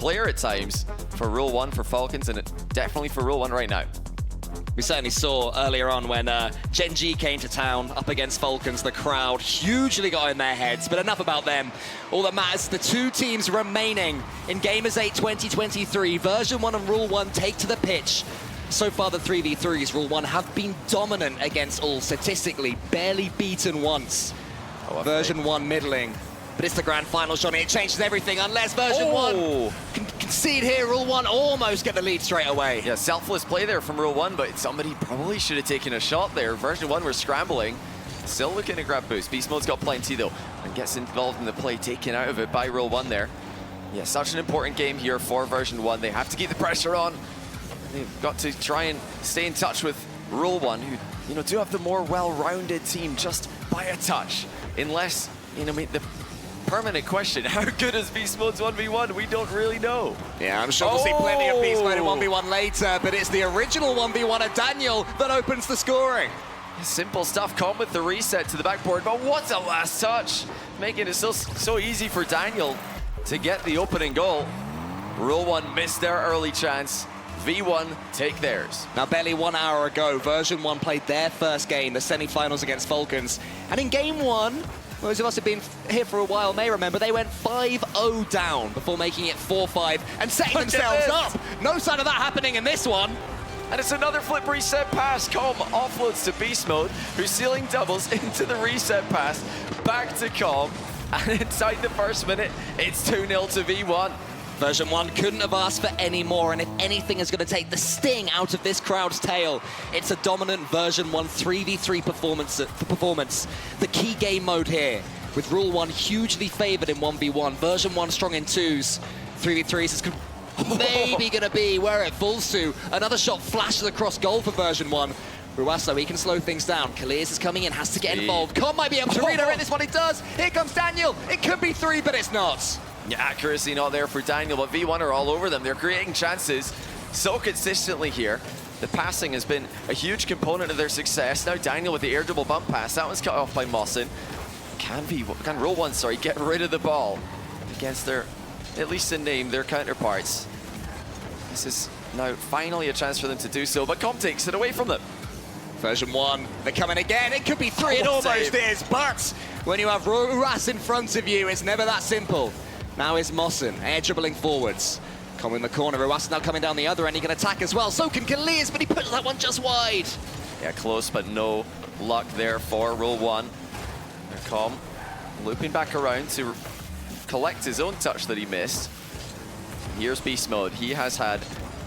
player at times for Rule 1 for Falcons, and definitely for Rule 1 right now. We certainly saw earlier on when Gen G came to town up against Falcons, the crowd hugely got in their heads, but enough about them. All that matters, the two teams remaining in Gamers8 2023, version 1 and Rule 1 take to the pitch. So far the 3v3s, Rule 1 have been dominant against all, statistically, barely beaten once. Version 1 middling, but it's the grand final, Johnny. It changes everything unless version 1 can concede here. Rule 1 almost get the lead straight away. Yeah, selfless play there from Rule 1, but somebody probably should have taken a shot there. Version 1 were scrambling, still looking to grab boost. Beast Mode's got plenty though, and gets involved in the play, taken out of it by Rule 1 there. Yeah, such an important game here for version 1. They have to keep the pressure on. They've got to try and stay in touch with Rule 1, who, do have the more well-rounded team just by a touch. Unless, the permanent question, how good is Beast Mode's 1v1? We don't really know. Yeah, I'm sure we'll see plenty of Beast Mode in 1v1 later, but it's the original 1v1 of Daniel that opens the scoring. Simple stuff, come with the reset to the backboard, but what a last touch! Making it so easy for Daniel to get the opening goal. Rule 1 missed their early chance. V1 take theirs. Now, barely 1 hour ago, version 1 played their first game, the semi-finals against Falcons. And in game 1, those of us who've been here for a while may remember, they went 5-0 down before making it 4-5 and setting themselves up. No sign of that happening in this one. And it's another flip reset pass. Com offloads to Beast Mode, who's sealing doubles into the reset pass. Back to Com. And inside the first minute, it's 2-0 to V1. Version 1 couldn't have asked for any more, and if anything is going to take the sting out of this crowd's tail, it's a dominant version 1 3v3 performance. The key game mode here, with Rule 1 hugely favored in 1v1, version 1 strong in 2s, 3v3s is maybe going to be where it falls to. Another shot flashes across goal for version 1. Ruasso, he can slow things down. Kalias is coming in, has to get involved. Com might be able to redirect this one, it does. Here comes Daniel. It could be 3, but it's not. Yeah, accuracy not there for Daniel, but V1 are all over them. They're creating chances so consistently here. The passing has been a huge component of their success. Now Daniel with the air double bump pass. That one's cut off by Mawson. Can Rule 1, get rid of the ball against their, at least in name, their counterparts. This is now finally a chance for them to do so, but Com takes it away from them. Version 1, they're coming again. It could be 3, it almost is, but when you have Ruas in front of you, it's never that simple. Now is Mawson, air dribbling forwards. Com in the corner, Ruas now coming down the other end, he can attack as well. So can Kalias, but he puts that one just wide. Yeah, close, but no luck there for Rule 1. Com looping back around to collect his own touch that he missed. Here's Beast Mode. He has had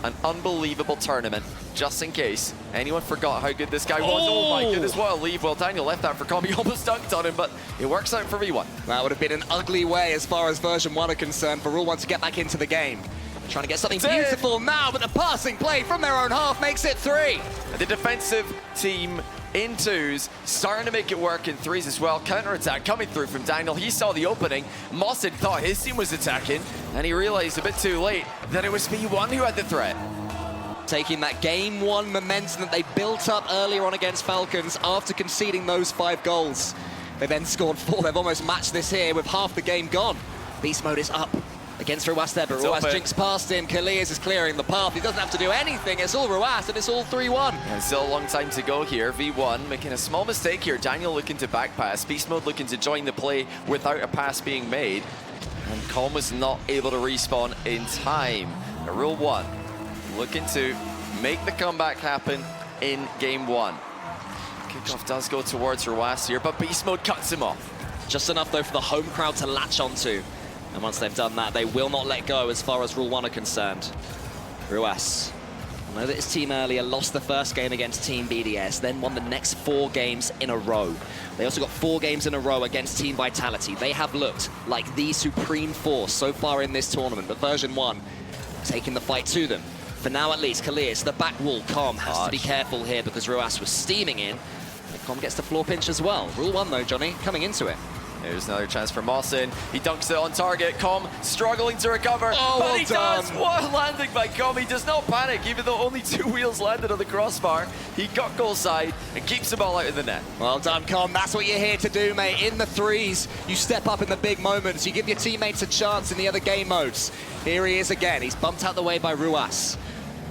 an unbelievable tournament, just in case anyone forgot how good this guy was. Oh my goodness, what a leave. Well, Daniel left that for Com. He almost dunked on him, but it works out for V1. That would have been an ugly way as far as version 1 are concerned for Rule 1 to get back into the game. Trying to get something beautiful now, but the passing play from their own half makes it 3. The defensive team in 2s, starting to make it work in 3s as well. Counter-attack coming through from Daniel. He saw the opening. Mawson thought his team was attacking, and he realized a bit too late that it was V1 who had the threat. Taking that game 1 momentum that they built up earlier on against Falcons after conceding those 5 goals. They then scored 4. They've almost matched this here with half the game gone. Beast Mode is up against Ruas there, but Ruas jinks past him. Kalias is clearing the path. He doesn't have to do anything. It's all Ruas, and it's all 3-1. And still a long time to go here. V1 making a small mistake here. Daniel looking to back pass. Beast Mode looking to join the play without a pass being made. And Com was not able to respawn in time. Rule 1 looking to make the comeback happen in game 1. Kickoff does go towards Ruas here, but Beast Mode cuts him off. Just enough, though, for the home crowd to latch onto. And once they've done that, they will not let go as far as Rule 1 are concerned. Ruas. I know that his team earlier lost the first game against Team BDS, then won the next 4 games in a row. They also got 4 games in a row against Team Vitality. They have looked like the supreme force so far in this tournament, but version 1 taking the fight to them. For now, at least, Kalias, the back wall. Com has to be careful here because Ruas was steaming in. And Com gets the floor pinch as well. Rule 1, though, Johnny, coming into it. There's another chance for Mawson. He dunks it on target. Com struggling to recover, Oh, but well he done. does. What a landing by Com. He does not panic, even though only 2 wheels landed on the crossbar. He got goal side and keeps the ball out of the net. Well done, Com. That's what you're here to do, mate. In the threes, you step up in the big moments. You give your teammates a chance in the other game modes. Here he is again. He's bumped out the way by Ruas.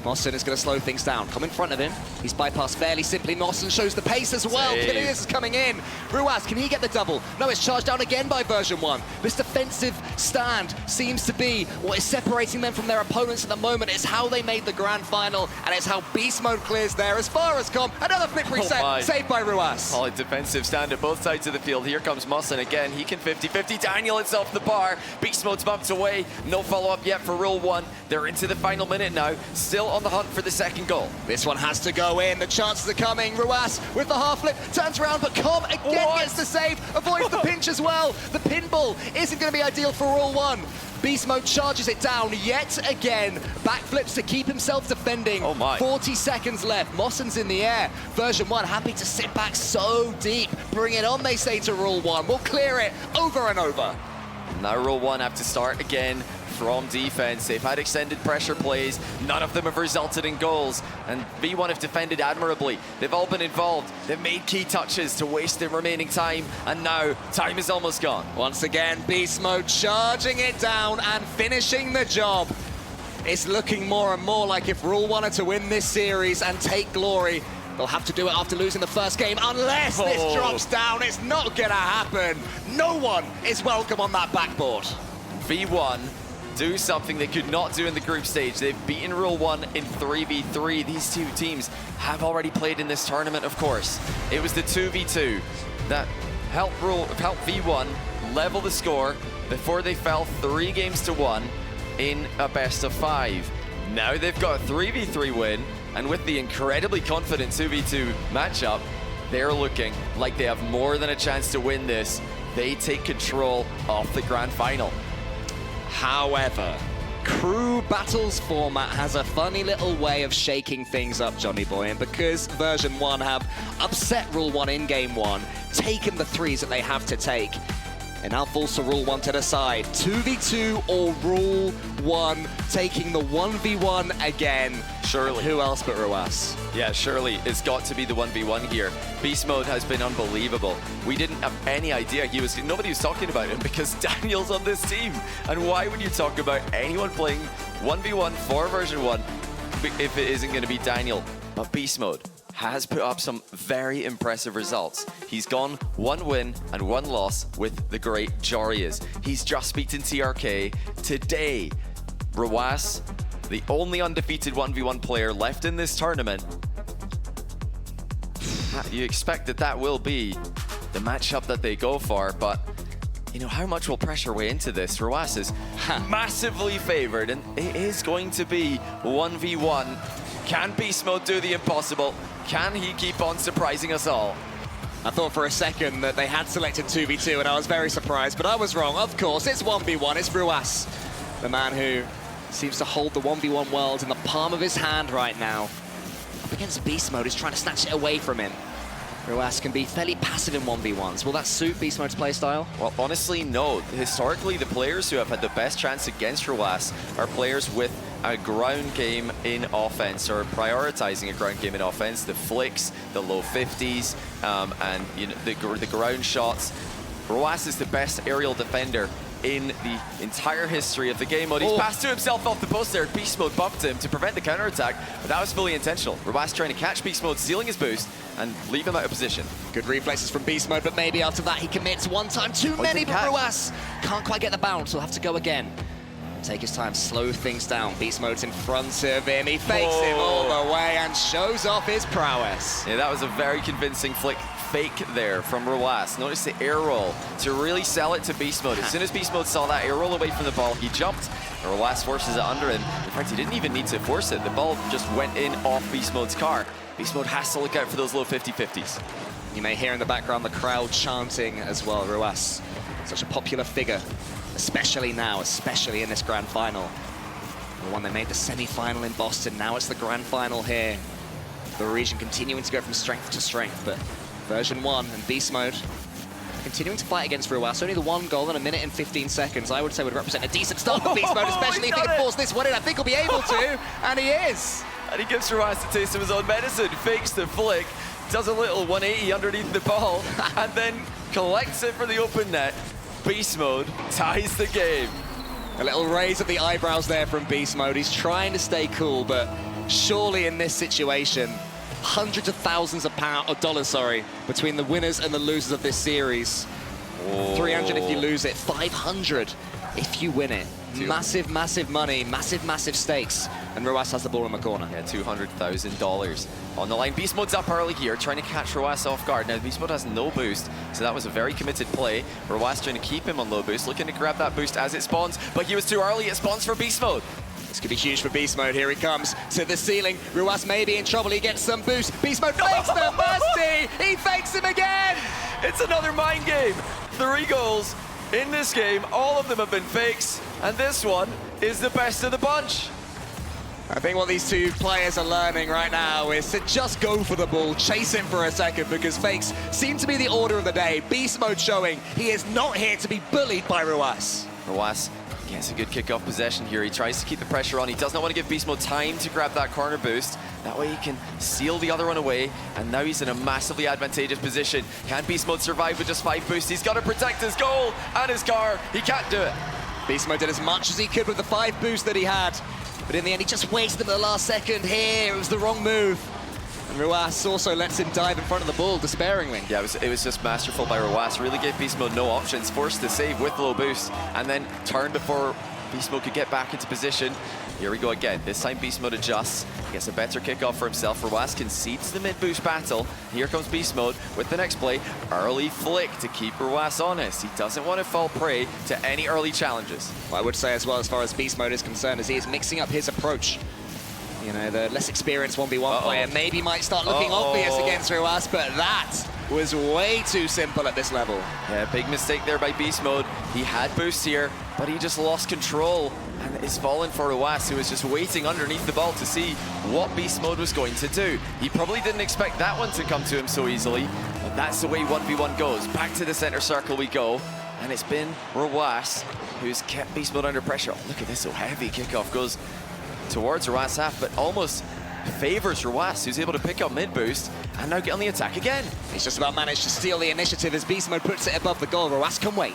Mawson is going to slow things down. Come in front of him. He's bypassed fairly simply. Mawson shows the pace as well. Save. Pilius is coming in. Ruas, can he get the double? No, it's charged down again by version 1. This defensive stand seems to be what is separating them from their opponents at the moment. It's how they made the grand final, and it's how beast mode clears there as far as Com. Another flip reset, saved by Ruas. Solid defensive stand at both sides of the field. Here comes Mawson again. He can 50-50. Daniel is off the bar. Beast mode's bumped away. No follow-up yet for Rule 1. They're into the final minute now. Still on the hunt for the second goal. This one has to go in. The chances are coming. Ruas with the half flip turns around, but Com again gets the save, avoids the pinch as well. The pinball isn't going to be ideal for Rule 1. Beast mode charges it down yet again. Backflips to keep himself defending. Oh my. 40 seconds left. Mawson's in the air. Version 1 happy to sit back so deep. Bring it on, they say to Rule 1. We'll clear it over and over. Now Rule 1 have to start again from defense. They've had extended pressure plays. None of them have resulted in goals. And V1 have defended admirably. They've all been involved. They've made key touches to waste the remaining time. And now, time is almost gone. Once again, Beast Mode charging it down and finishing the job. It's looking more and more like if Rule 1 are to win this series and take glory, they'll have to do it after losing the first game, unless this drops down. It's not gonna happen. No one is welcome on that backboard. V1 do something they could not do in the group stage. They've beaten Rule 1 in 3v3. These two teams have already played in this tournament, of course. It was the 2v2 that helped V1 level the score before they fell 3-1 in a best of 5. Now they've got a 3v3 win, and with the incredibly confident 2v2 matchup, they're looking like they have more than a chance to win this. They take control of the grand final. However, Crew Battles format has a funny little way of shaking things up, Johnny Boy, and because version 1 have upset Rule 1 in game 1, taken the threes that they have to take, and now falls to Rule 1 to decide, 2v2 or Rule 1, taking the 1v1 again. Surely. Who else but Ruas? Yeah, surely it's got to be the 1v1 here. Beast mode has been unbelievable. We didn't have any idea nobody was talking about him because Daniel's on this team. And why would you talk about anyone playing 1v1 for version 1 if it isn't going to be Daniel? But Beast mode has put up some very impressive results. He's gone 1 win and 1 loss with the great Jorias. He's just beaten TRK today. Ruas, the only undefeated 1v1 player left in this tournament. You expect that will be the matchup that they go for, but you know, how much will pressure weigh into this? Ruas is massively favored, and it is going to be 1v1. Can Beast Mode do the impossible? Can he keep on surprising us all? I thought for a second that they had selected 2v2 and I was very surprised, but I was wrong. Of course, it's 1v1. It's Ruas, the man who seems to hold the 1v1 world in the palm of his hand right now. Up against Beast Mode, he's trying to snatch it away from him. Ruas can be fairly passive in 1v1s. Will that suit Beast Mode's playstyle? Well, honestly, no. Historically, the players who have had the best chance against Ruas are players with a ground game in offense, or prioritizing a ground game in offense. The flicks, the low 50s, and you know, the ground shots. Ruas is the best aerial defender in the entire history of the game mode. He's passed to himself off the post there. Beast Mode bumped him to prevent the counterattack, but that was fully intentional. Ruas trying to catch Beast Mode, stealing his boost, and leave him out of position. Good reflexes from Beast Mode, but maybe after that he commits one time too many, but Ruas can't quite get the bounce. He'll have to go again. Take his time, slow things down. Beast Mode's in front of him. He fakes him all the way and shows off his prowess. Yeah, that was a very convincing fake there from Ruas. Notice the air roll to really sell it to Beast Mode. As soon as Beast Mode saw that air roll away from the ball, he jumped. Ruas forces it under him. In fact, he didn't even need to force it. The ball just went in off Beast Mode's car. Beast Mode has to look out for those low 50-50s. You may hear in the background the crowd chanting as well. Ruas, such a popular figure, especially now, especially in this grand final. The one that made the semi-final in Boston, now it's the grand final here. The region continuing to go from strength to strength, but version 1 and Beast Mode continuing to fight against Ruas. Only the one goal in a minute and 15 seconds, I would say, would represent a decent start for Beast Mode, especially if he can force this one in. I think he'll be able to, and he is. And he gives Ruas a taste of his own medicine, fakes the flick, does a little 180 underneath the ball, and then collects it for the open net. Beast Mode ties the game. A little raise of the eyebrows there from Beast Mode. He's trying to stay cool, but surely in this situation, hundreds of thousands of dollars, between the winners and the losers of this series. 300 if you lose it, 500 if you win it. Massive, massive money, massive, massive stakes. And Ruas has the ball in the corner. Yeah, $200,000 on the line. Beast Mode's up early here, trying to catch Ruas off guard. Now, Beast Mode has no boost, so that was a very committed play. Ruas trying to keep him on low boost, looking to grab that boost as it spawns, but he was too early. It spawns for Beast Mode. This could be huge for Beast Mode. Here he comes to the ceiling. Ruas may be in trouble. He gets some boost. Beast Mode fakes the Musty. He fakes him again. It's another mind game. 3 goals in this game. All of them have been fakes, and this one is the best of the bunch. I think what these two players are learning right now is to just go for the ball, chase him for a second, because fakes seem to be the order of the day. Beast Mode showing he is not here to be bullied by Ruas. Ruas gets a good kickoff possession here. He tries to keep the pressure on. He does not want to give Beast Mode time to grab that corner boost. That way he can seal the other one away, and now he's in a massively advantageous position. Can Beast Mode survive with just 5 boosts? He's got to protect his goal and his car. He can't do it. Beast Mode did as much as he could with the 5 boosts that he had, but in the end he just wasted them at the last second here. It was the wrong move. And Ruas also lets him dive in front of the ball despairingly. Yeah, it was just masterful by Ruas. Really gave Beast Mode no options. Forced to save with low boost, and then turned before Beast Mode could get back into position. Here we go again. This time Beast Mode adjusts, gets a better kickoff for himself. Ruas concedes the mid-boost battle. Here comes Beast Mode with the next play. Early flick to keep Ruas honest. He doesn't want to fall prey to any early challenges. What I would say as well, as far as Beast Mode is concerned, is he is mixing up his approach. You know, the less experienced 1v1 player maybe might start looking obvious against Ruas, but that was way too simple at this level. Yeah, big mistake there by Beast Mode. He had boost here, but he just lost control, and it's fallen for Ruas, who was just waiting underneath the ball to see what Beast Mode was going to do. He probably didn't expect that one to come to him so easily, but that's the way 1v1 goes. Back to the center circle we go, and it's been Ruas who's kept Beast Mode under pressure. Oh, look at this, so heavy kickoff goes towards Ruas half, but almost favors Ruas, who's able to pick up mid-boost and now get on the attack again. He's just about managed to steal the initiative as Beast Mode puts it above the goal. Ruas can wait.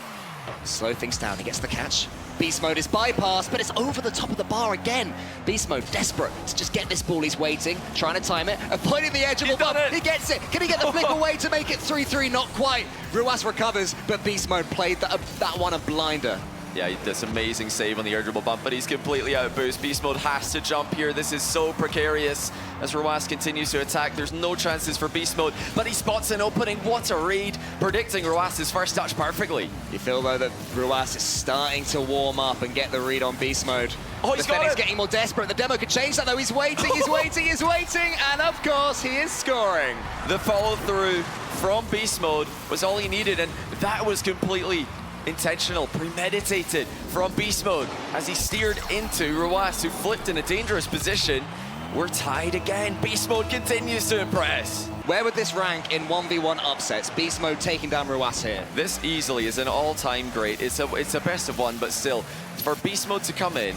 Slow things down, he gets the catch. Beast Mode is bypassed, but it's over the top of the bar again. Beast Mode desperate to just get this ball. He's waiting, trying to time it, avoiding the edge of the ball. He gets it. Can he get the flick away to make it 3-3? Not quite. Ruas recovers, but Beast Mode played that one a blinder. Yeah, this amazing save on the air dribble bump, but he's completely out of boost. Beast Mode has to jump here. This is so precarious as Ruas continues to attack. There's no chances for Beast Mode, but he spots an opening. What a read, predicting Ruas's first touch perfectly. You feel, though, that Ruas is starting to warm up and get the read on Beast Mode. Oh, he's got it. He's getting more desperate. The demo could change that, though. He's waiting, he's waiting, he's waiting, and of course, he is scoring. The follow-through from Beast Mode was all he needed, and that was completely intentional, premeditated from Beast Mode as he steered into Ruas, who flipped in a dangerous position. We're tied again. Beast Mode continues to impress. Where would this rank in 1v1 upsets? Beast Mode taking down Ruas here. This easily is an all-time great. It's a best of one, but still, for Beast Mode to come in,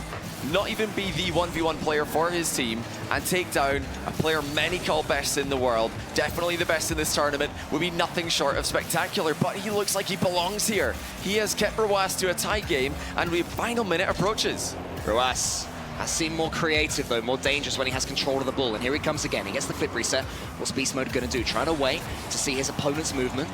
not even be the 1v1 player for his team and take down a player many call best in the world, definitely the best in this tournament, would be nothing short of spectacular, but he looks like he belongs here. He has kept Ruas to a tie game, and the final minute approaches. Ruas has seemed more creative, though, more dangerous when he has control of the ball, and here he comes again. He gets the flip reset. What's Beast Mode going to do? Trying to wait to see his opponent's movement.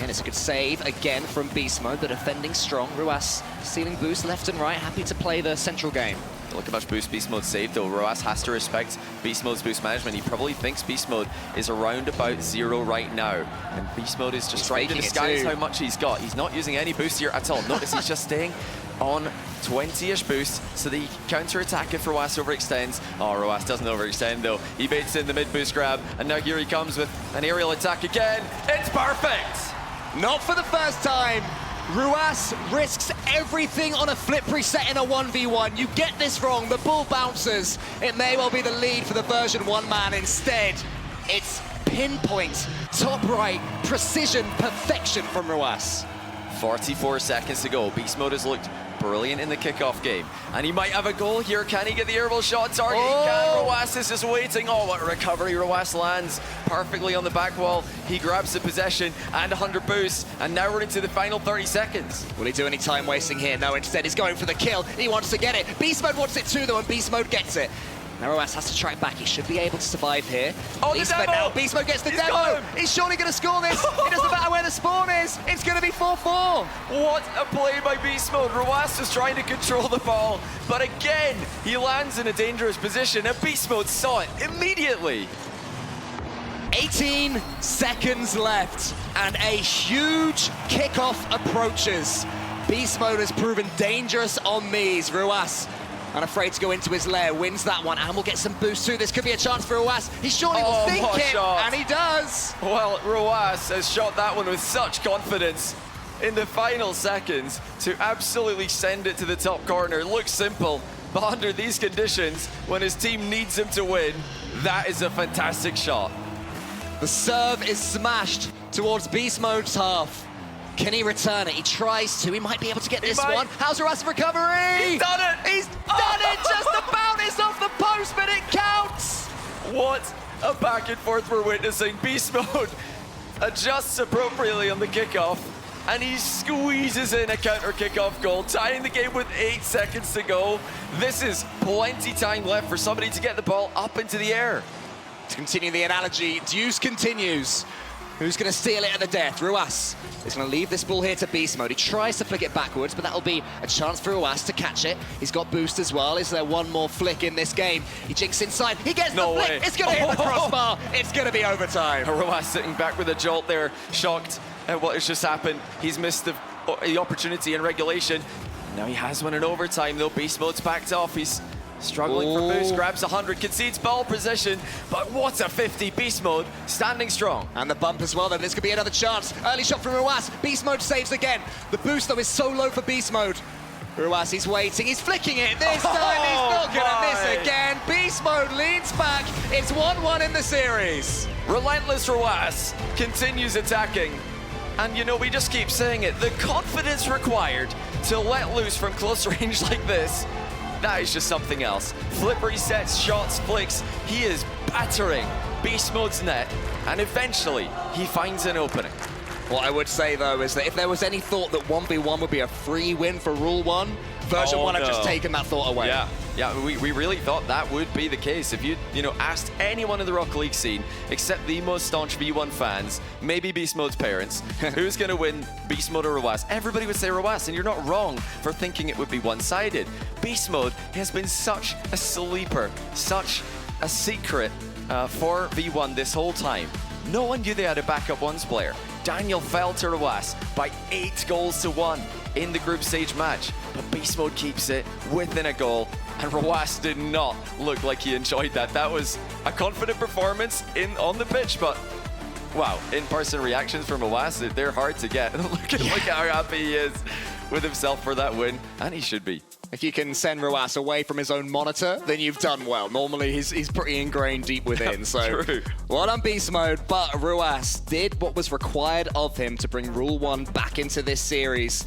And it's a good save again from Beast Mode, but defending strong. Ruas stealing boost left and right, happy to play the central game. Look how much boost Beast Mode saved, though. Ruas has to respect Beast Mode's boost management. He probably thinks Beast Mode is around about 0 right now. And Beast Mode is just trying to disguise how much he's got. He's not using any boost here at all. Notice he's just staying on 20-ish boost so that he can counter-attack if Ruas overextends. Oh, Ruas doesn't overextend, though. He baits in the mid-boost grab, and now here he comes with an aerial attack again. It's perfect! Not for the first time. Ruas risks everything on a flip reset in a 1v1. You get this wrong, the ball bounces. It may well be the lead for the version 1 man. Instead, it's pinpoint, top right, precision, perfection from Ruas. 44 seconds to go. Beast Mode has looked brilliant in the kickoff game. And he might have a goal here. Can he get the airball shot target? He can. Ruas is just waiting. Oh, what a recovery. Ruas lands perfectly on the back wall. He grabs the possession and 100 boosts. And now we're into the final 30 seconds. Will he do any time wasting here? No, instead he's going for the kill. He wants to get it. Beast Mode wants it too, though, and Beast Mode gets it. Now Ruas has to track back. He should be able to survive here. Oh, the demo! Now Beast Mode gets the demo. He's surely going to score this. It doesn't matter where the spawn is. It's going to be 4-4. What a play by Beast Mode. Ruas is trying to control the ball, but again, he lands in a dangerous position, and Beast Mode saw it immediately. 18 seconds left, and a huge kickoff approaches. Beast Mode has proven dangerous on these. Ruas, unafraid to go into his lair, wins that one, and will get some boost too. This could be a chance for Ruas. He surely will think it, and he does. Well, Ruas has shot that one with such confidence in the final seconds to absolutely send it to the top corner. It looks simple, but under these conditions, when his team needs him to win, that is a fantastic shot. The serve is smashed towards Beast Mode's half. Can he return it? He tries to. He might be able to get this one. How's Ruas' recovery? He's done it! He's done it! Just about. It's off the post, but it counts! What a back and forth we're witnessing. Beast Mode adjusts appropriately on the kickoff, and he squeezes in a counter kickoff goal, tying the game with 8 seconds to go. This is plenty time left for somebody to get the ball up into the air. To continue the analogy, Deuce continues. Who's going to steal it at the death? Ruas is going to leave this ball here to Beast Mode. He tries to flick it backwards, but that'll be a chance for Ruas to catch it. He's got boost as well. Is there one more flick in this game? He jinks inside. He gets the flick. It's going to hit the crossbar. It's going to be overtime. Ruas sitting back with a jolt there, shocked at what has just happened. He's missed the opportunity in regulation. Now he has one in overtime, though. Beast Mode's backed off. He's struggling for boost, grabs 100, concedes ball position, but what a 50. Beast Mode standing strong. And the bump as well, though. This could be another chance. Early shot from Ruas. Beast Mode saves again. The boost, though, is so low for Beast Mode. Ruas, he's waiting. He's flicking it. This time he's not going to miss again. Beast Mode leans back. It's 1-1 in the series. Relentless Ruas continues attacking. And, you know, we just keep saying it. The confidence required to let loose from close range like this, that is just something else. Flip resets, shots, flicks. He is battering Beast Mode's net, and eventually he finds an opening. What I would say, though, is that if there was any thought that 1v1 would be a free win for Rule 1, version 1 have just taken that thought away. Yeah, we really thought that would be the case. If you asked anyone in the Rocket League scene, except the most staunch V1 fans, maybe Beast Mode's parents, who's going to win, Beast Mode or Ruas, everybody would say Ruas, and you're not wrong for thinking it would be one-sided. Beast Mode has been such a sleeper, such a secret for V1 this whole time. No one knew they had a backup ones player. Daniel fell to Ruas by 8 goals to 1 in the group stage match, but Beast Mode keeps it within a goal, and Ruas did not look like he enjoyed that. That was a confident performance on the pitch, but wow, in-person reactions from Ruas, they're hard to get. Look at how happy he is with himself for that win, and he should be. If you can send Ruas away from his own monitor, then you've done well. Normally, he's pretty ingrained deep within, so true. Well done, Beast Mode, but Ruas did what was required of him to bring Rule 1 back into this series.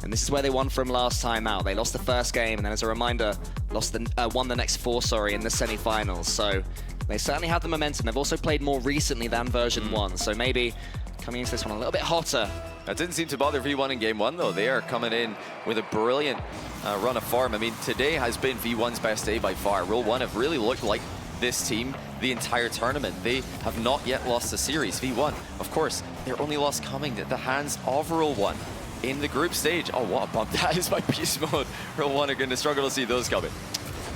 And this is where they won from last time out. They lost the first game, and then as a reminder, won the next 4, in the semi-finals. So they certainly have the momentum. They've also played more recently than version 1, so maybe coming into this one a little bit hotter. That didn't seem to bother V1 in game 1, though. They are coming in with a brilliant run of form. I mean, today has been V1's best day by far. Rule 1 have really looked like this team the entire tournament. They have not yet lost the series. V1, of course, their only loss coming at the hands of Rule 1 in the group stage. Oh, what a bump that is by Beast Mode. Rule 1 are going to struggle to see those coming.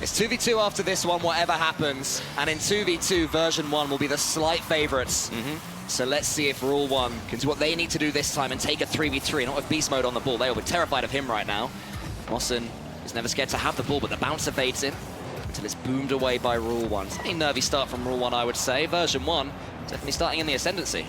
It's 2v2 after this one, whatever happens. And in 2v2, version 1 will be the slight favorites. So let's see if Rule 1 can do what they need to do this time and take a 3v3, not with Beast Mode on the ball. They will be terrified of him right now. Mossen is never scared to have the ball, but the bounce evades him until it's boomed away by Rule 1. It's a nervy start from Rule 1, I would say. Version 1 definitely starting in the ascendancy.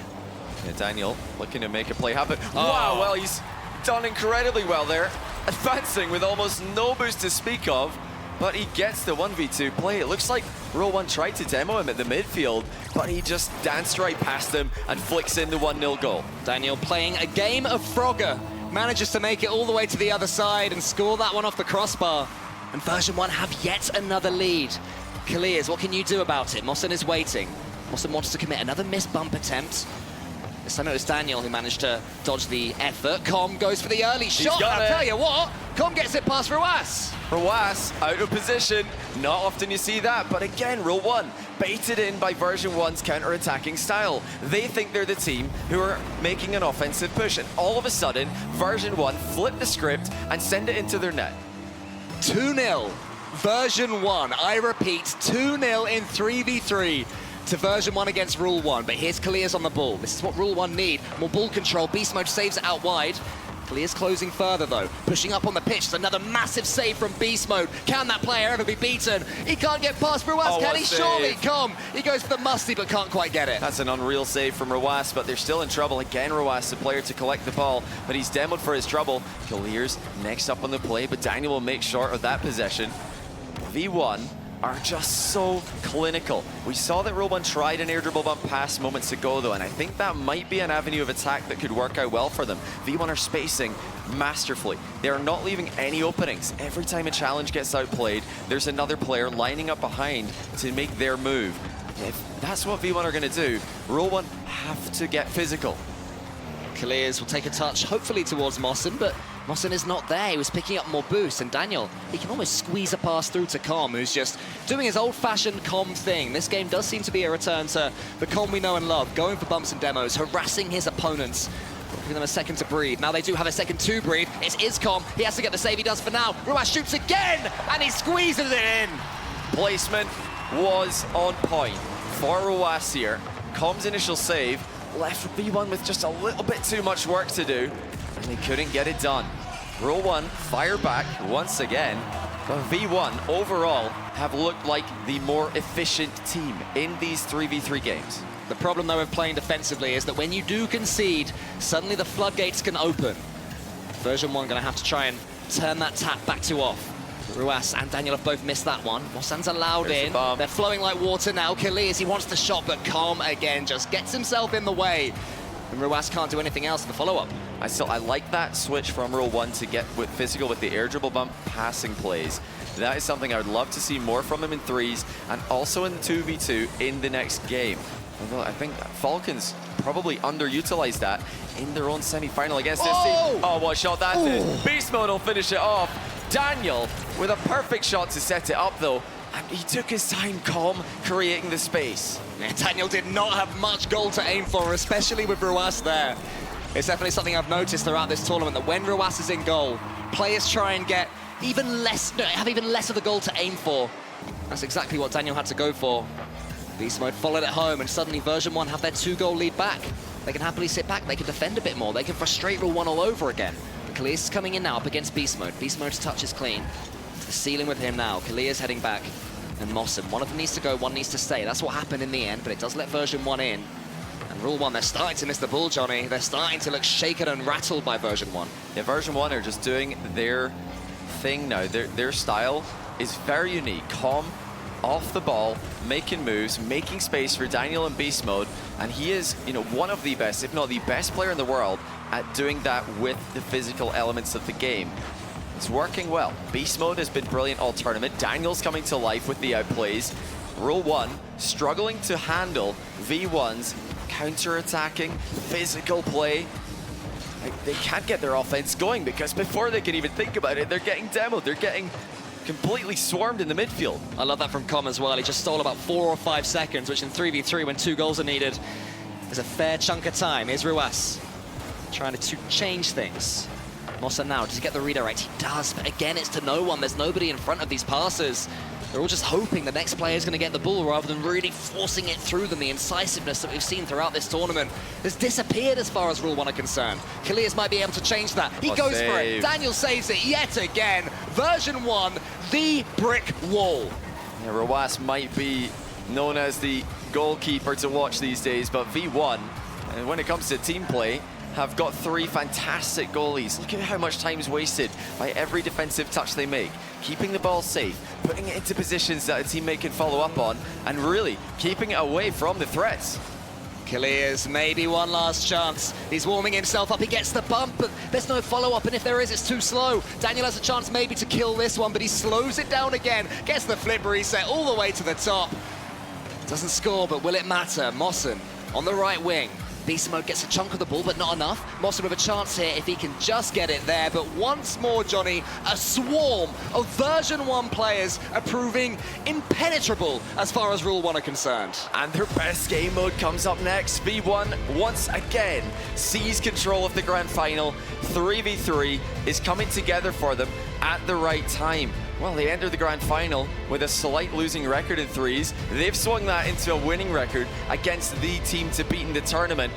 Yeah, Daniel looking to make a play happen. Wow, well, he's done incredibly well there. Advancing with almost no boost to speak of, but he gets the 1v2 play. It looks like Rule 1 tried to demo him at the midfield, but he just danced right past him and flicks in the 1-0 goal. Daniel playing a game of Frogger, manages to make it all the way to the other side and score that one off the crossbar. And version 1 have yet another lead. Kaliers, what can you do about it? Mossen is waiting. Mossen wants to commit another missed bump attempt. This time it was Daniel who managed to dodge the effort. Com goes for the early shot. I'll tell you what, Com gets it past Ruas. Ruas out of position. Not often you see that, but again, Rule 1 baited in by version 1's counter-attacking style. They think they're the team who are making an offensive push, and all of a sudden, version 1 flip the script and send it into their net. 2-0, version 1. I repeat, 2-0 in 3v3. To version 1 against Rule 1, but here's Kaliers on the ball. This is what Rule 1 need. More ball control. Beast Mode saves it out wide. Kaliers closing further though. Pushing up on the pitch. It's another massive save from Beast Mode. Can that player ever be beaten? He can't get past Ruas, can he? Surely, come. He goes for the musty, but can't quite get it. That's an unreal save from Ruas, but they're still in trouble. Again, Ruas, the player to collect the ball, but he's demoed for his trouble. Kaliers next up on the play, but Daniel will make short of that possession. V1 are just so clinical. We saw that Rule 1 tried an air dribble bump pass moments ago though, and I think that might be an avenue of attack that could work out well for them. V1 are spacing masterfully. They are not leaving any openings. Every time a challenge gets outplayed, there's another player lining up behind to make their move. If that's what V1 are gonna do, Rule 1 have to get physical. Kaliers will take a touch, hopefully towards Mossen, but Mossen is not there. He was picking up more boost, and Daniel, he can almost squeeze a pass through to Com, who's just doing his old-fashioned Com thing. This game does seem to be a return to the Com we know and love, going for bumps and demos, harassing his opponents, giving them a second to breathe. Now they do have a second to breathe. It's Iscom. He has to get the save he does for now. Ruas shoots again, and he squeezes it in. Placement was on point for Ruas here. Com's initial save left V1 with just a little bit too much work to do, and they couldn't get it done. Rule 1 fire back once again, but V1 overall have looked like the more efficient team in these 3v3 games. The problem though with playing defensively is that when you do concede, suddenly the floodgates can open. Version 1 gonna have to try and turn that tap back to off. Ruas and Daniel have both missed that one. Mossen's allowed in. They're flowing like water now. Kaliers, he wants the shot, but Com again just gets himself in the way. And Ruas can't do anything else in the follow-up. I like that switch from Rule 1 to get with physical with the air dribble bump passing plays. That is something I would love to see more from him in 3s and also in 2v2 in the next game. Although I think Falcons probably underutilized that in their own semi-final against this team. Oh, what shot that is. Beast Mode will finish it off. Daniel with a perfect shot to set it up though, and he took his time, Com, creating the space. Yeah, Daniel did not have much goal to aim for, especially with Ruas there. It's definitely something I've noticed throughout this tournament, that when Ruas is in goal, players try and get have even less of the goal to aim for. That's exactly what Daniel had to go for. Beast Mode followed at home, and suddenly version 1 have their 2-goal lead back. They can happily sit back, they can defend a bit more, they can frustrate Rule 1 all over again. Kaliers is coming in now up against Beast Mode. Beast Mode's touch is clean. To the ceiling with him now. Kaliers heading back. And Mossen. One of them needs to go, one needs to stay. That's what happened in the end, but it does let version 1 in. And Rule 1, they're starting to miss the ball, Johnny. They're starting to look shaken and rattled by version 1. Yeah, version 1 are just doing their thing now. Their style is very unique. Com, off the ball, making moves, making space for Daniel and Beast Mode. And he is, one of the best, if not the best player in the world at doing that with the physical elements of the game. It's working well. Beast Mode has been brilliant all tournament. Daniel's coming to life with the outplays. Rule 1 struggling to handle V1's counter-attacking, physical play. They can't get their offense going because before they can even think about it, they're getting demoed. They're getting completely swarmed in the midfield. I love that from Com as well. He just stole about 4 or 5 seconds, which in 3v3, when 2 goals are needed, is a fair chunk of time. Here's Ruas trying to change things. Mossen now, does he get the redirect? He does, but again, it's to no one. There's nobody in front of these passers. They're all just hoping the next player is going to get the ball rather than really forcing it through them. The incisiveness that we've seen throughout this tournament has disappeared as far as Rule 1 are concerned. Kaliers might be able to change that. He goes for it. Daniel saves it yet again. Version 1, the brick wall. Yeah, Ruas might be known as the goalkeeper to watch these days, but V1, and when it comes to team play, have got 3 fantastic goalies. Look at how much time is wasted by every defensive touch they make. Keeping the ball safe, putting it into positions that a teammate can follow up on, and really keeping it away from the threats. Clears, maybe one last chance. He's warming himself up, he gets the bump, but there's no follow-up, and if there is, it's too slow. Daniel has a chance maybe to kill this one, but he slows it down again, gets the flip reset all the way to the top. Doesn't score, but will it matter? Mossen on the right wing. Beast Mode gets a chunk of the ball, but not enough. Mossen with a chance here if he can just get it there. But once more, Johnny, a swarm of version 1 players are proving impenetrable as far as Rule 1 are concerned. And their best game mode comes up next. V1 once again seize control of the grand final. 3v3 is coming together for them at the right time. Well, they enter the grand final with a slight losing record in 3s. They've swung that into a winning record against the team to beat in the tournament.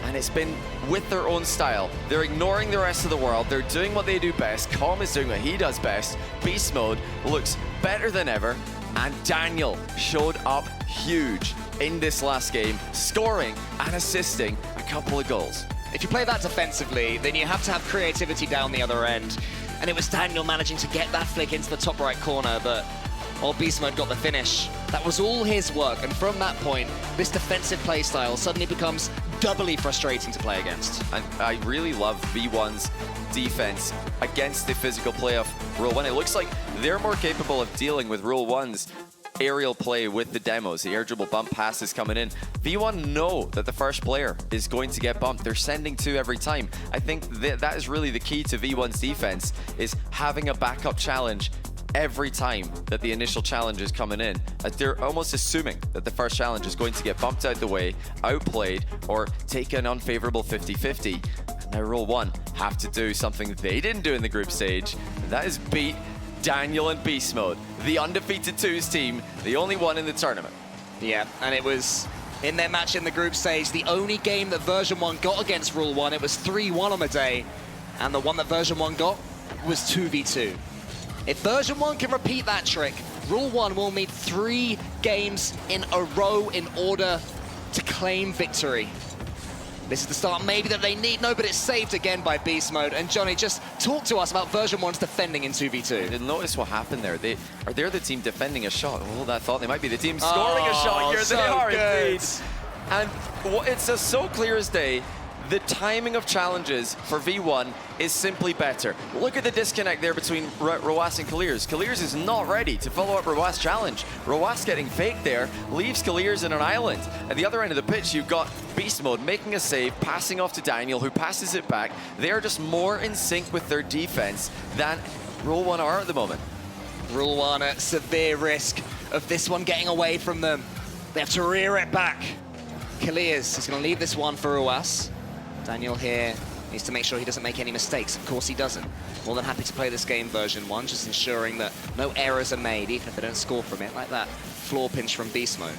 And it's been with their own style. They're ignoring the rest of the world. They're doing what they do best. Calm is doing what he does best. Beast Mode looks better than ever. And Daniel showed up huge in this last game, scoring and assisting a couple of goals. If you play that defensively, then you have to have creativity down the other end. And it was Daniel managing to get that flick into the top right corner, but Beast Mode got the finish. That was all his work, and from that point, this defensive playstyle suddenly becomes doubly frustrating to play against. And I really love V1's defense against the physical play of Rule 1. It looks like they're more capable of dealing with Rule 1's aerial play with the demos, the air dribble bump passes coming in. V1 know that the first player is going to get bumped. They're sending 2 every time. I think that is really the key to V1's defense, is having a backup challenge every time that the initial challenge is coming in. They're almost assuming that the first challenge is going to get bumped out the way, outplayed, or take an unfavorable 50-50. Now Rule 1 have to do something they didn't do in the group stage, and that is beat Daniel and Beast Mode, the undefeated 2s team, the only one in the tournament. Yeah, and it was in their match in the group stage, the only game that version 1 got against Rule 1. It was 3-1 on the day, and the one that version 1 got was 2v2. If version 1 can repeat that trick, Rule 1 will need 3 games in a row in order to claim victory. This is the start maybe that they need. No, but it's saved again by Beast Mode. And Johnny, just talk to us about version 1's defending in 2v2. You'll notice what happened there. They're the team defending a shot. Oh, I thought they might be the team scoring a shot here. So they are good. indeed. And it's just so clear as day. The timing of challenges for V1 is simply better. Look at the disconnect there between Roas and Clears. Clears is not ready to follow up Roas' challenge. Roas getting faked there, leaves Clears in an island. At the other end of the pitch, you've got Beast Mode making a save, passing off to Daniel, who passes it back. They are just more in sync with their defense than Rule 1 are at the moment. Rule 1 at severe risk of this one getting away from them. They have to rear it back. Clears is going to leave this one for Roas. Daniel here needs to make sure he doesn't make any mistakes. Of course he doesn't. More than happy to play this game version 1, just ensuring that no errors are made, even if they don't score from it, like that floor pinch from Beast Mode.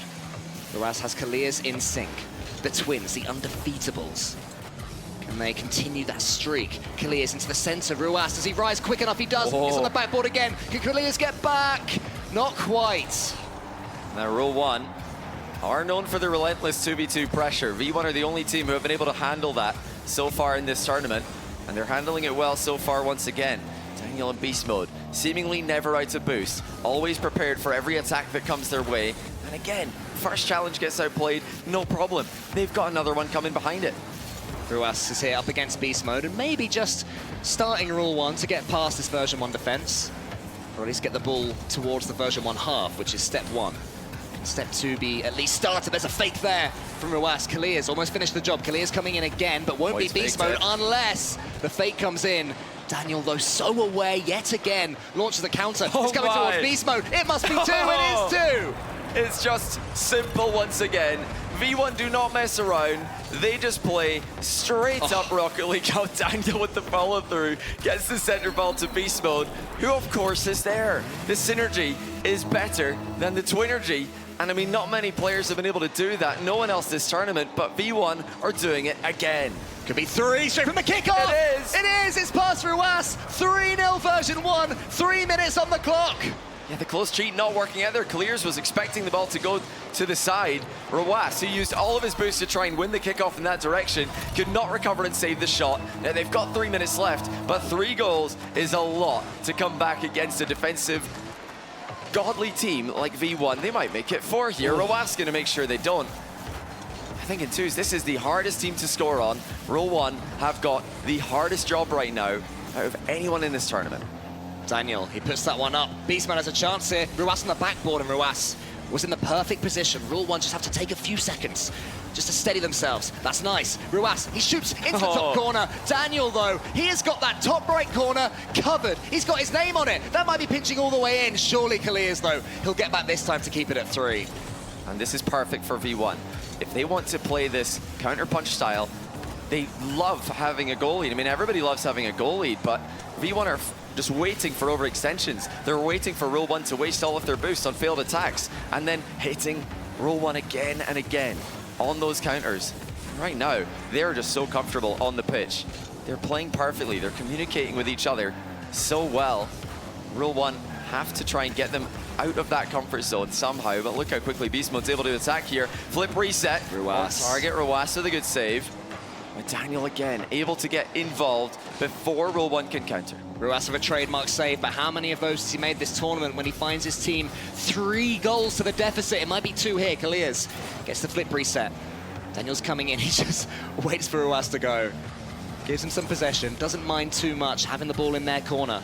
Roas has Clears in sync. The twins, the undefeatables. Can they continue that streak? Clears into the center. Roas, does he rise quick enough? He does. Whoa. He's on the backboard again. Can Clears get back? Not quite. Now Rule 1 are known for the relentless 2v2 pressure. V1 are the only team who have been able to handle that so far in this tournament, and they're handling it well so far once again. Daniel and Beast Mode, seemingly never out of boost, always prepared for every attack that comes their way. And again, first challenge gets outplayed, no problem. They've got another one coming behind it. Roas is here up against Beast Mode, and maybe just starting Rule 1 to get past this version 1 defense, or at least get the ball towards the version 1 half, which is step 1. Step 2 be at least started. There's a fake there from Roas. Clears almost finished the job. Clears coming in again, but won't be Beast Mode unless the fake comes in. Daniel, though, so aware yet again. Launches the counter. It's coming towards Beast Mode. It must be 2. It is 2. It's just simple once again. V1 do not mess around. They just play straight up Rocket League. How Daniel with the follow through gets the center ball to Beast Mode, who of course is there. The synergy is better than the twinergy. And I mean, not many players have been able to do that. No one else this tournament, but V1 are doing it again. Could be 3 straight from the kickoff. It is. It is. It's past Roas. 3-0 version 1. 3 minutes on the clock. Yeah, the close cheat not working either. Clears was expecting the ball to go to the side. Rawas, who used all of his boosts to try and win the kickoff in that direction, could not recover and save the shot. Now, they've got 3 minutes left, but 3 goals is a lot to come back against a defensive, godly team like V1. They might make it 4 here. Rawas going to make sure they don't. I think in twos, this is the hardest team to score on. Rule 1 have got the hardest job right now out of anyone in this tournament. Daniel, he puts that one up. Beastman has a chance here. Ruas on the backboard, and Ruas was in the perfect position. Rule 1 just have to take a few seconds just to steady themselves. That's nice. Ruas, he shoots into the top corner. Daniel, though, he has got that top right corner covered. He's got his name on it. That might be pinching all the way in. Surely Kalias, though, he'll get back this time to keep it at 3. And this is perfect for V1. If they want to play this counter-punch style, they love having a goal lead. I mean, everybody loves having a goal lead, but V1 are just waiting for overextensions. They're waiting for Rule 1 to waste all of their boosts on failed attacks and then hitting Rule 1 again and again on those counters. Right now, they're just so comfortable on the pitch. They're playing perfectly. They're communicating with each other so well. Rule 1 have to try and get them out of that comfort zone somehow, but look how quickly Beast Mode's able to attack here. Flip reset. Ruas. Target Ruas with a good save. But Daniel again able to get involved before Rule 1 can counter. Ruas with a trademark save, but how many of those has he made this tournament when he finds his team 3 goals to the deficit? It might be 2 here. Kalias gets the flip reset. Daniel's coming in, he just waits for Ruas to go. Gives him some possession, doesn't mind too much having the ball in their corner.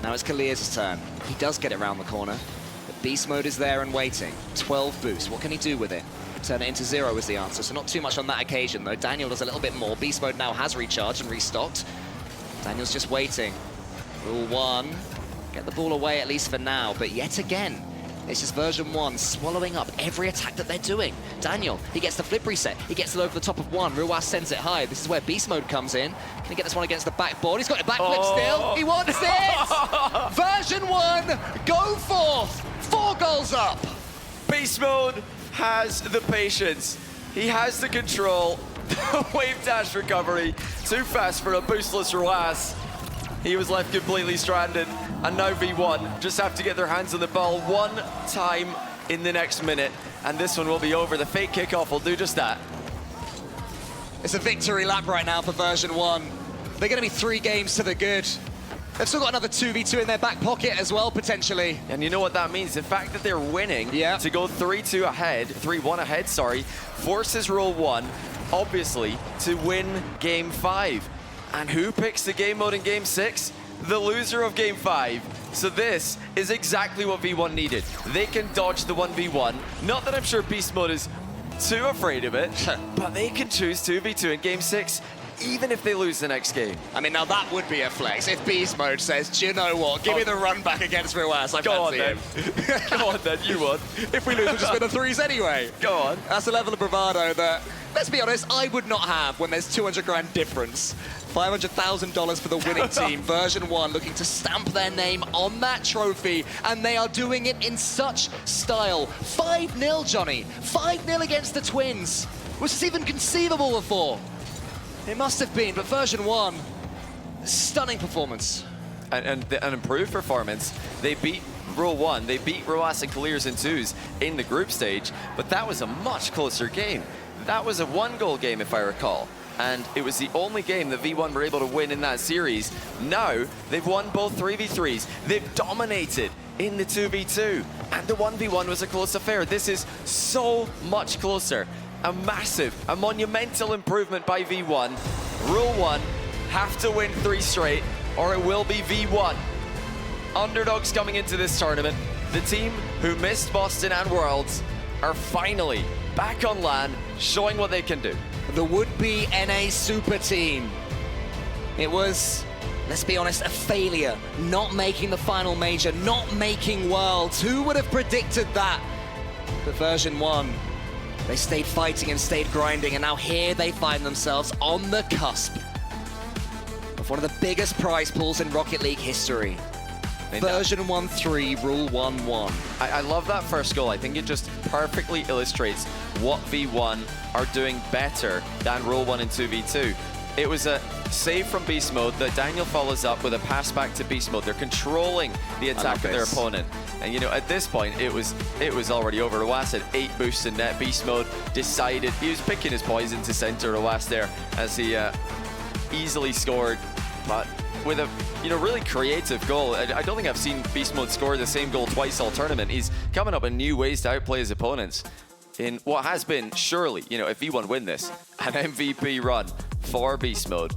Now it's Kalias' turn. He does get it around the corner, but Beast Mode is there and waiting. 12 boost, what can he do with it? Turn it into 0 is the answer, so not too much on that occasion though. Daniel does a little bit more. Beast Mode now has recharged and restocked. Daniel's just waiting. Rule 1, get the ball away at least for now, but yet again, it's just version 1 swallowing up every attack that they're doing. Daniel, he gets the flip reset, he gets it over the top of 1, Ruas sends it high. This is where Beast Mode comes in. Can he get this one against the backboard? He's got a backflip still, he wants it! Version 1, go forth, 4 goals up! Beast Mode has the patience, he has the control. Wave dash recovery, too fast for a boostless Ruas. He was left completely stranded, and now V1 just have to get their hands on the ball 1 time in the next minute, and this one will be over. The fake kickoff will do just that. It's a victory lap right now for version 1. They're going to be 3 games to the good. They've still got another 2v2 in their back pocket as well, potentially. And you know what that means? The fact that they're winning to go 3-2 ahead, 3-1 ahead, sorry, forces Rule 1, obviously, to win Game 5. And who picks the game mode in Game 6? The loser of Game 5. So this is exactly what V1 needed. They can dodge the 1v1. Not that I'm sure Beast Mode is too afraid of it, but they can choose 2v2 in Game 6, even if they lose the next game. I mean, now that would be a flex. If Beast Mode says, do you know what? Give me the run back against Ruas. I fancy him. Go on then, you won. If we lose, we'll just win the 3s anyway. Go on. That's a level of bravado that, let's be honest, I would not have when there's 200 grand difference. $500,000 for the winning team. Version 1 looking to stamp their name on that trophy, and they are doing it in such style. 5-0, Johnny. 5-0 against the Twins. Was this even conceivable before? It must have been, but version 1, stunning performance. And an improved performance. They beat Rule 1, they beat Ruas and Kalias in 2s in the group stage, but that was a much closer game. That was a 1-goal game, if I recall. And it was the only game that V1 were able to win in that series. Now, they've won both 3v3s. They've dominated in the 2v2. And the 1v1 was a close affair. This is so much closer. A massive, a monumental improvement by V1. Rule 1, have to win 3 straight, or it will be V1. Underdogs coming into this tournament. The team who missed Boston and Worlds are finally back on LAN, showing what they can do. The would-be NA super team. It was, let's be honest, a failure. Not making the final major, not making Worlds. Who would have predicted that? But version 1, they stayed fighting and stayed grinding, and now here they find themselves on the cusp of one of the biggest prize pools in Rocket League history. Version 1-3, Rule 1-1. I love that first goal. I think it just perfectly illustrates what V1 are doing better than Rule 1 and 2v2. It was a save from Beast Mode that Daniel follows up with a pass back to Beast Mode. They're controlling the attack of their opponent. And you know, at this point, it was already over. Roas had 8 boosts in net. Beast Mode decided he was picking his poison to center Roas there as he easily scored, but with a really creative goal. I don't think I've seen Beast Mode score the same goal twice all tournament. He's coming up with new ways to outplay his opponents in what has been surely, if V1 win this, an MVP run for Beast Mode.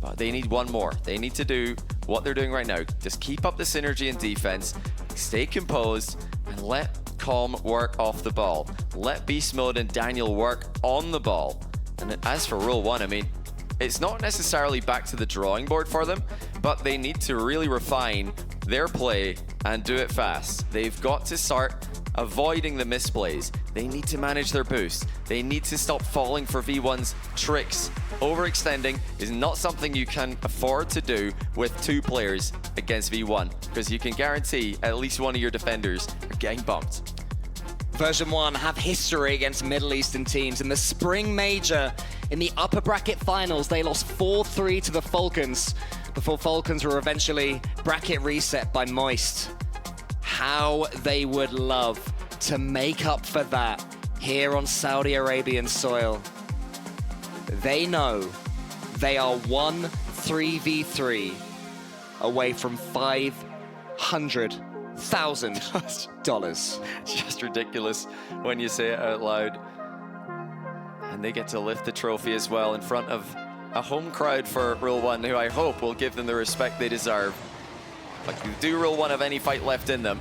But they need one more. They need to do what they're doing right now. Just keep up the synergy and defense, stay composed, and let Calm work off the ball. Let Beast Mode and Daniel work on the ball. And as for Rule 1, I mean, it's not necessarily back to the drawing board for them, but they need to really refine their play and do it fast. They've got to start avoiding the misplays. They need to manage their boost. They need to stop falling for V1's tricks. Overextending is not something you can afford to do with 2 players against V1, because you can guarantee at least one of your defenders are getting bumped. Version 1 have history against Middle Eastern teams. In the Spring Major, in the upper bracket finals, they lost 4-3 to the Falcons before Falcons were eventually bracket reset by Moist. How they would love to make up for that here on Saudi Arabian soil. They know they are 3v3 away from $500,000. Just ridiculous when you say it out loud. And they get to lift the trophy as well in front of a home crowd for Rule 1, who I hope will give them the respect they deserve. Like, do Rule 1 have any fight left in them?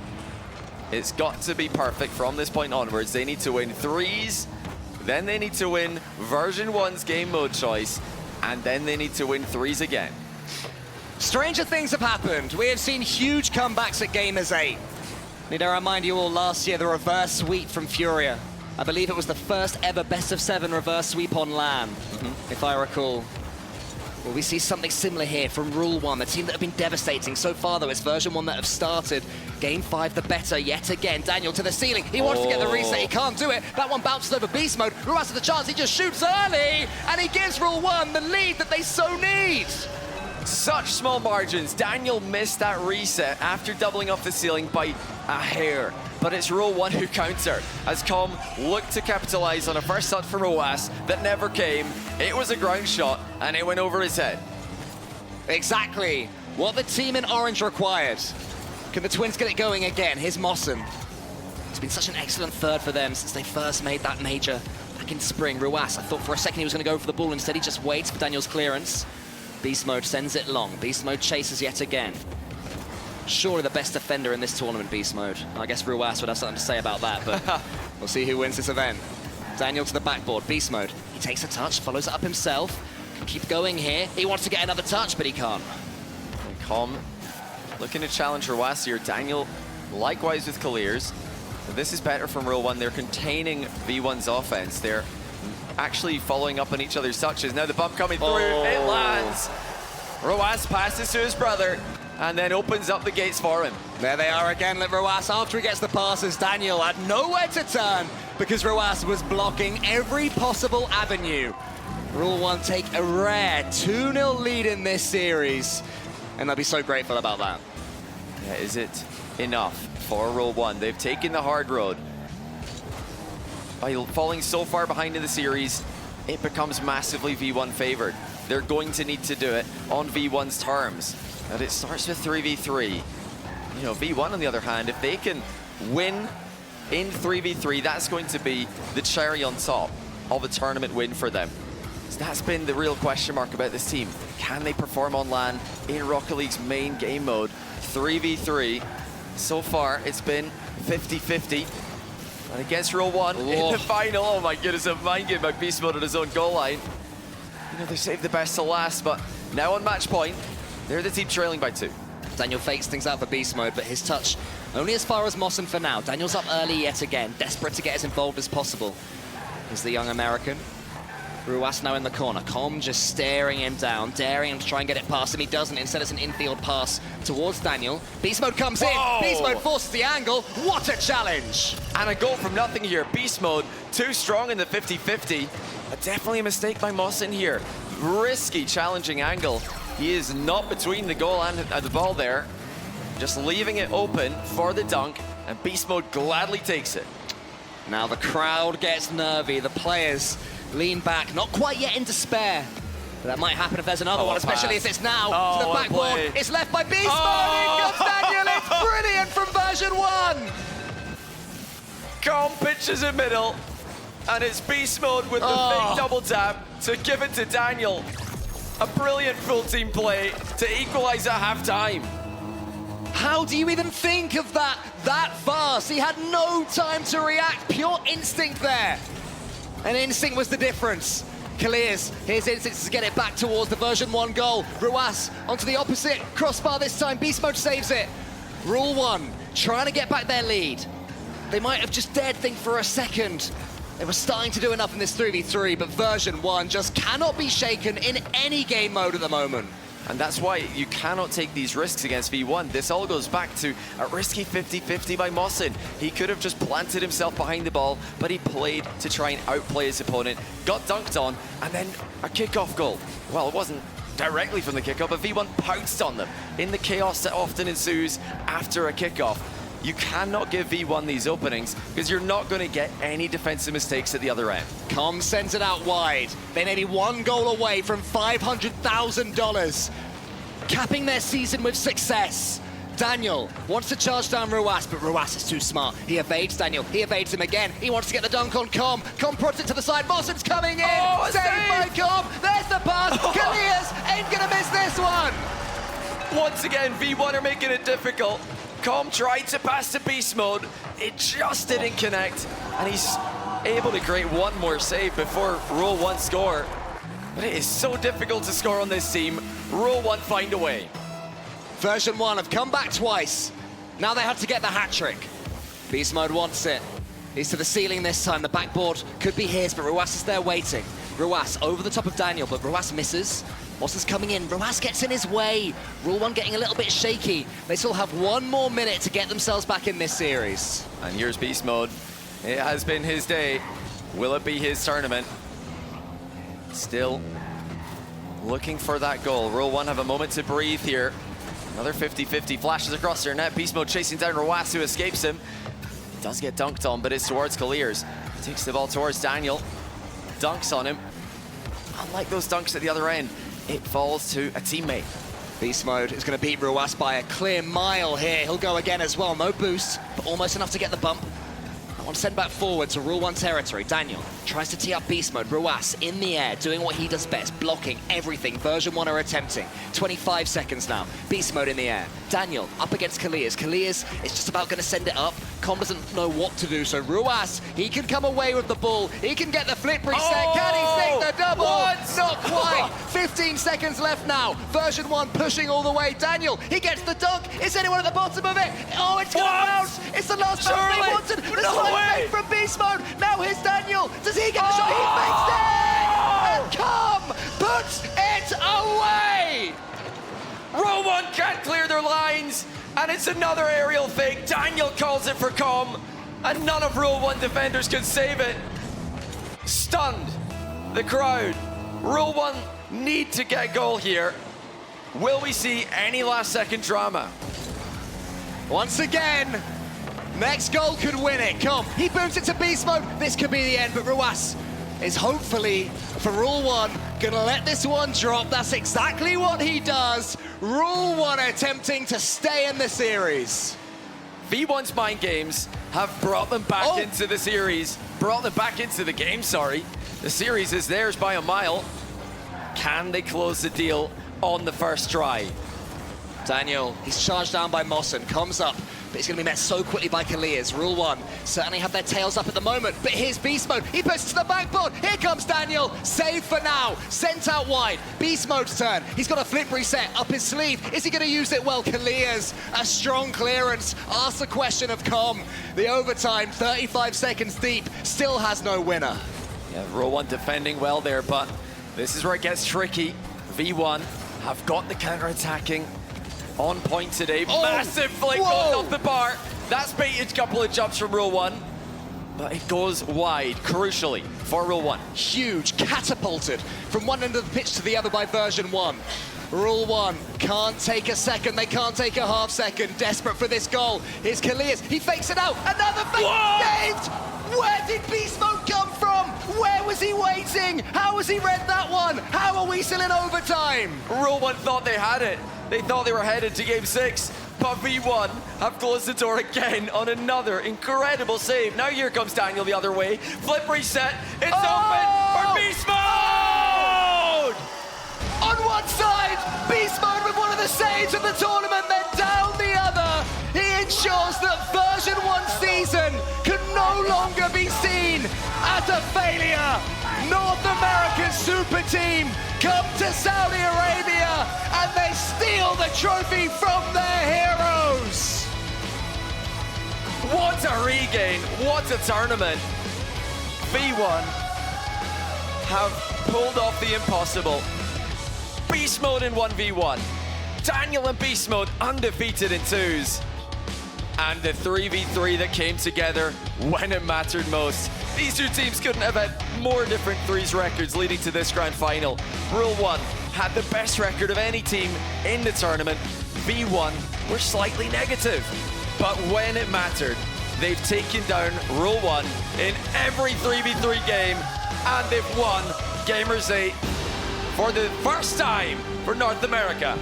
It's got to be perfect from this point onwards. They need to win 3s, then they need to win version 1's game mode choice, and then they need to win 3s again. Stranger things have happened. We have seen huge comebacks at Gamers8. Need to remind you all, last year, the reverse sweep from Furia. I believe it was the first ever best of 7 reverse sweep on LAN, if I recall. Well, we see something similar here from Rule 1, the team that have been devastating. So far, though, it's version 1 that have started. Game 5, the better yet again. Daniel to the ceiling. He wants to get the reset. He can't do it. That one bounces over Beast Mode. Ruas has the chance. He just shoots early, and he gives Rule 1 the lead that they so need. Such small margins. Daniel missed that reset after doubling off the ceiling by a hair. But it's Rule 1 who counter, as Com looked to capitalize on a first shot from Roas that never came. It was a ground shot, and it went over his head. Exactly what the team in orange required. Can the Twins get it going again? Here's Mossen. It's been such an excellent third for them since they first made that major back in spring. Roas, I thought for a second he was going to go for the ball. Instead, he just waits for Daniel's clearance. Beast Mode sends it long. Beast Mode chases yet again. Surely the best defender in this tournament, Beast Mode. I guess Ruas would have something to say about that, but we'll see who wins this event. Daniel to the backboard, Beast Mode. He takes a touch, follows it up himself. Can keep going here. He wants to get another touch, but he can't. And Com looking to challenge Ruas here. Daniel, likewise with Clears. This is better from Rule 1. They're containing V1's offense. They're actually following up on each other's touches. Now the bump coming through, it lands. Ruas passes to his brother, and then opens up the gates for him. There they are again, Ruas, after he gets the passes. Daniel had nowhere to turn because Ruas was blocking every possible avenue. Rule 1 take a rare 2-0 lead in this series, and they'll be so grateful about that. Yeah, is it enough for Rule 1? They've taken the hard road. By falling so far behind in the series, it becomes massively V1 favored. They're going to need to do it on V1's terms. And it starts with 3v3. V1 on the other hand, if they can win in 3v3, that's going to be the cherry on top of a tournament win for them. So that's been the real question mark about this team. Can they perform on LAN in Rocket League's main game mode? 3v3. So far, it's been 50-50. And against Rule 1 in the final, oh my goodness, a mind game by Beast Mode at his own goal line. They saved the best to last, but now on match point, they're the team trailing by 2. Daniel fakes things out for Beast Mode, but his touch only as far as Mossen for now. Daniel's up early yet again, desperate to get as involved as possible. Here's the young American. Ruas now in the corner. Com just staring him down, daring him to try and get it past him. He doesn't. Instead, it's an infield pass towards Daniel. Beast Mode comes in. Beast Mode forces the angle. What a challenge! And a goal from nothing here. Beast Mode, too strong in the 50-50. But definitely a mistake by Mossen here. Risky challenging angle. He is not between the goal and the ball there. just leaving it open for the dunk, and Beast Mode gladly takes it. Now the crowd gets nervy, the players lean back, not quite yet in despair. But that might happen if there's another one, especially if it's now to the backboard. It's left by Beast Mode, in comes Daniel, it's brilliant from version 1! Com pitches in middle, and it's Beast Mode with the big double tap to give it to Daniel. A brilliant full team play to equalize at halftime. How do you even think of that fast? He had no time to react, pure instinct there. And instinct was the difference. Clears, his instincts to get it back towards the version 1 goal. Ruas onto the opposite crossbar this time, Beast Mode saves it. Rule 1, trying to get back their lead. They might have just dared think for a second. They were starting to do enough in this 3v3, but version 1 just cannot be shaken in any game mode at the moment. And that's why you cannot take these risks against V1. This all goes back to a risky 50-50 by Mawson. He could have just planted himself behind the ball, but he played to try and outplay his opponent, got dunked on, and then a kickoff goal. Well, it wasn't directly from the kickoff, but V1 pounced on them in the chaos that often ensues after a kickoff. You cannot give V1 these openings because you're not going to get any defensive mistakes at the other end. Com sends it out wide. They're nearly 1 goal away from $500,000. Capping their season with success. Daniel wants to charge down Ruas, but Ruas is too smart. He evades Daniel. He evades him again. He wants to get the dunk on Com. Com prods it to the side. Mawson's coming in. Saved by Com. There's the pass. Kalias ain't going to miss this one. Once again, V1 are making it difficult. Com tried to pass to Beast Mode, it just didn't connect, and he's able to create one more save before Rule 1 score. But it is so difficult to score on this team. Rule 1 find a way. Version 1 have come back twice. Now they have to get the hat trick. Beast Mode wants it. He's to the ceiling this time. The backboard could be his, but Ruas is there waiting. Ruas over the top of Daniel, but Ruas misses. Mawson's coming in, Ruas gets in his way. Rule 1 getting a little bit shaky. They still have 1 more minute to get themselves back in this series. And here's Beast Mode. It has been his day. Will it be his tournament? Still looking for that goal. Rule 1 have a moment to breathe here. Another 50-50 flashes across their net. Beast Mode chasing down Ruas, who escapes him. He does get dunked on, but it's towards Clears. Takes the ball towards Daniel. Dunks on him. Unlike those dunks at the other end, it falls to a teammate. Beast Mode is going to beat Ruas by a clear mile here. He'll go again as well. No boost, but almost enough to get the bump. I want to send back forward to Rule 1 territory. Daniel tries to tee up Beast Mode. Ruas in the air, doing what he does best, blocking everything version 1 are attempting. 25 seconds now. Beast Mode in the air. Daniel up against Kalias. Kalias is just about going to send it up. Com doesn't know what to do, so Ruas, he can come away with the ball. He can get the flip reset. Can he sink the double? What? Not quite. 15 seconds left now. Version 1 pushing all the way. Daniel, he gets the dunk. Is anyone at the bottom of it? Oh, it's going to bounce. It's the last bounce they wanted. The slide from Beast Mode. Now here's Daniel. Does he get the shot? He makes it! And Com puts it away! Rule 1 can't clear their lines, and it's another aerial fake. Daniel calls it for Com, and none of Rule 1 defenders can save it. Stunned, the crowd. Rule 1 need to get a goal here. Will we see any last-second drama? Once again, next goal could win it. Com, he booms it to Beast Mode. This could be the end, but Ruas is hopefully, for Rule 1, gonna let this one drop. That's exactly what he does. Rule 1 attempting to stay in the series. V1's mind games have brought them back into the series. Brought them back into the game, sorry. The series is theirs by a mile. Can they close the deal on the first try? Daniel, he's charged down by Mawson, comes up, but he's going to be met so quickly by Kalias. Rule 1 certainly have their tails up at the moment, but here's Beast Mode. He puts it to the backboard. Here comes Daniel. Save for now. Sent out wide. Beast Mode's turn. He's got a flip reset up his sleeve. Is he going to use it well? Kalias, a strong clearance. Asks the question of Com. The overtime, 35 seconds deep, still has no winner. Yeah, Rule 1 defending well there, but this is where it gets tricky. V1 have got the counter-attacking on point today. Massive flick goes off the bar. That's baited a couple of jumps from Rule 1, but it goes wide, crucially, for Rule 1. Huge, catapulted from one end of the pitch to the other by version 1. Rule 1, can't take a second, they can't take a half second. Desperate for this goal. Here's Kalias, he fakes it out, another fake saved! Where did Beast Mode come from? Where was he waiting? How has he read that one? How are we still in overtime? Rule 1 thought they had it. They thought they were headed to game 6. But V1 have closed the door again on another incredible save. Now here comes Daniel the other way. Flip reset. It's open for Beast Mode! On one side, Beast Mode with one of the saves of the tournament, then down the other. He ensures that version 1 season can no longer be seen as a failure. North American super team come to Saudi Arabia and they steal the trophy from their heroes. What a regain, what a tournament. V1 have pulled off the impossible. Beast Mode in 1v1. Daniel and Beast Mode undefeated in 2s. And the 3v3 that came together when it mattered most. These two teams couldn't have had more different 3s records leading to this grand final. Rule 1 had the best record of any team in the tournament. V1 were slightly negative. But when it mattered, they've taken down Rule 1 in every 3v3 game, and they've won Gamers8 for the first time for North America.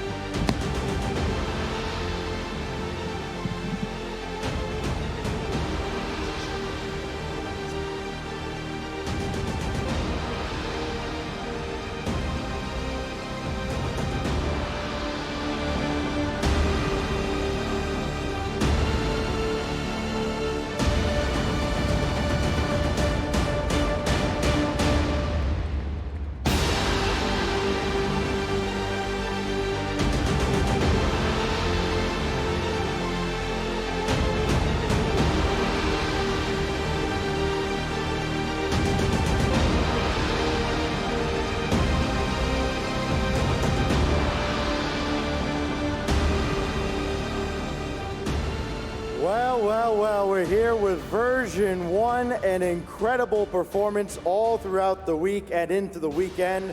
Well, we're here with version 1, an incredible performance all throughout the week and into the weekend.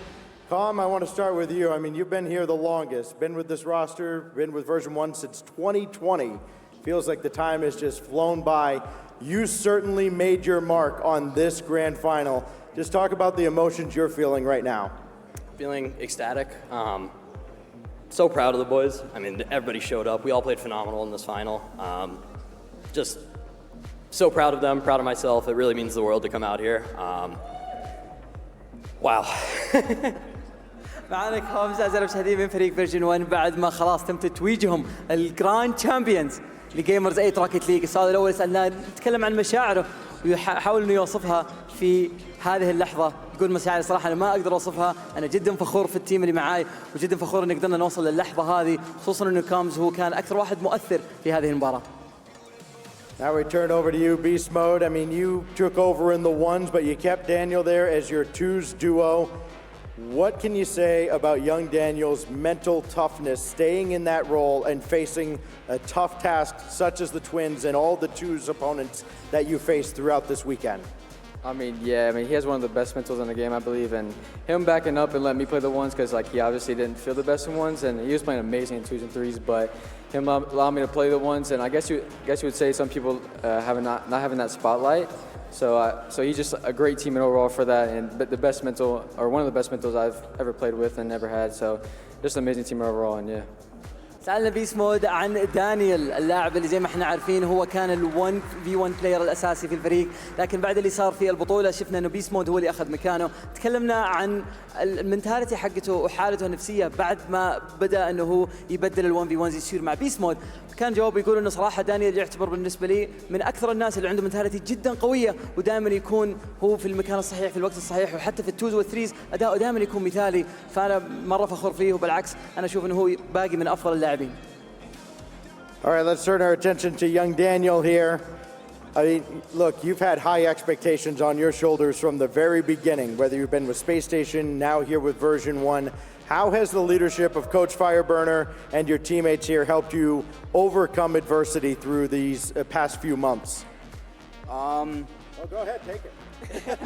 Calm, I want to start with you. I mean, you've been here the longest, been with this roster, been with version 1 since 2020. Feels like the time has just flown by. You certainly made your mark on this grand final. Just talk about the emotions you're feeling right now. Feeling ecstatic. So proud of the boys. I mean, everybody showed up. We all played phenomenal in this final. Just so proud of them, proud of myself. It really means the world to come out here. Wow. معنا كومز أعزائي المشاهدين من فريق فيرجن 1 بعد ما خلاص تم تتويجهم الجراند تشامبيونز لجيمرز 8 راكت ليج. السؤال الأول سألناه نتكلم عن مشاعره ويحاول إنه يوصفها في هذه اللحظة. يقول مشاعري صراحة أنا ما أقدر أوصفها، أنا جدا فخور في التيم اللي معاي وجدا فخور إن قدرنا نوصل للحظة هذه، خصوصا إنه كومز هو كان أكثر واحد مؤثر في هذه المباراة. Now we turn over to you, Beast Mode. I mean, you took over in the 1s, but you kept Daniel there as your 2s duo. What can you say about young Daniel's mental toughness, staying in that role and facing a tough task such as the Twins and all the 2s opponents that you faced throughout this weekend? I mean, yeah, he has one of the best mentals in the game, I believe, and him backing up and letting me play the 1s because, like, he obviously didn't feel the best in 1s, and he was playing amazing in 2s and 3s, but him allowing me to play the 1s, and I guess you would say some people not having that spotlight. So he's just a great teammate overall for that, and the best mental, or one of the best mentals I've ever played with and ever had. So just an amazing team overall, and yeah. سألنا بيس مود عن دانيال اللاعب اللي زي ما احنا عارفين هو كان ال1v1 بلاير الأساسي في الفريق، لكن بعد اللي صار في البطولة شفنا انه بيس مود هو اللي أخذ مكانه. تكلمنا عن المنتاليتي حقته وحالته النفسية بعد ما بدأ انه هو يبدل ال1v1 يصير مع بيس مود. كان جواب يقول انه صراحة دانيال يعتبر بالنسبة لي من أكثر الناس اللي عنده منتاليتي جدا قوية، ودائما يكون هو في المكان الصحيح في الوقت الصحيح، وحتى في التوز والثريز أداؤه دائما يكون مثالي، فأنا مرة فخور فيه، وبالعكس أنا أشوف انه هو باقي من أفضل اللاعبين. All right, let's turn our attention to young Daniel here. I mean, look, you've had high expectations on your shoulders from the very beginning, whether you've been with Space Station, now here with version 1. How has the leadership of Coach Fireburner and your teammates here helped you overcome adversity through these past few months? Oh, go ahead, take it.